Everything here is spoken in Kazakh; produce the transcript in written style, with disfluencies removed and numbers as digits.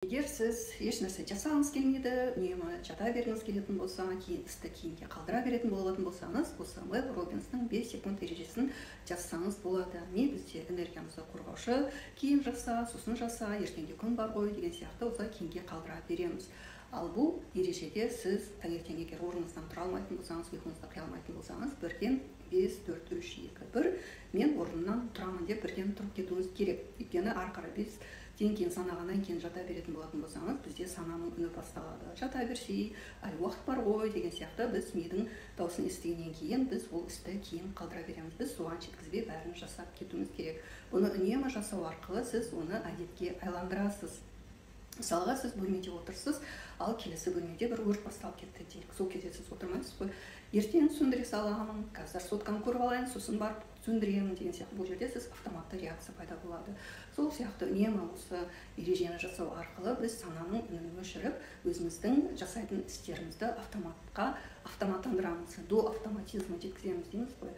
Егер сіз еш нәрсе жасағыңыз келмейді, үнемі жата бергіңіз келетін болса, кейін істі кейінге қалдыра беретін болатын болсаңыз, осы Мэл Роббинстің 5 секунд ережесін жазсаңыз болады. Не бізде энергиямызды қорғаушы кейін жаса, сосын жаса, ертеңге күн бар ғой деген сияқты осылай кейінге қалдыра береміз. Ал бұл ережеде сіз таңертең егер орныңыздан тұра алмайтын болсаңыз, ұйқыңызды қия алмайтын болсаңыз, бірден 5, 4, 3, 2, 1 мен орнымнан тұрамын деп бірден тұрып кетуіңіз керек. Өйткені ары қарай біз кейін санағаннан кейін жата беретін болатын болсаңыз, бізде сананың үні басталады. Жата берсей, әлі уақыт бар ғой деген сияқты біз мидың дауысын естігеннен кейін біз ол істі кейін қалдыра береміз. Біз соған жеткізбей бәрін жасап кетуіміз керек. Бұны үнемі жасау арқылы сіз оны әдетке айландырасыз. Мысалға сіз бөлмеде отырсыз, ал келесі бөлмеде бір өрт басталып кетті дейік. Сол кезде сіз отырмайсыз ғой. Ертең сөндіре саламын, қазір сотканы көріп алайын, сосын барып сөндіремін деген сияқты. Бұл жерде сіз автоматты реакция пайда болады. Сол сияқты үнемі осы ережені жасау арқылы біз сананың үнін өшіріп, өзіміздің жасайтын істерімізді автоматтандырамыз, до автоматизмі жеткіземіз дейміз ғой.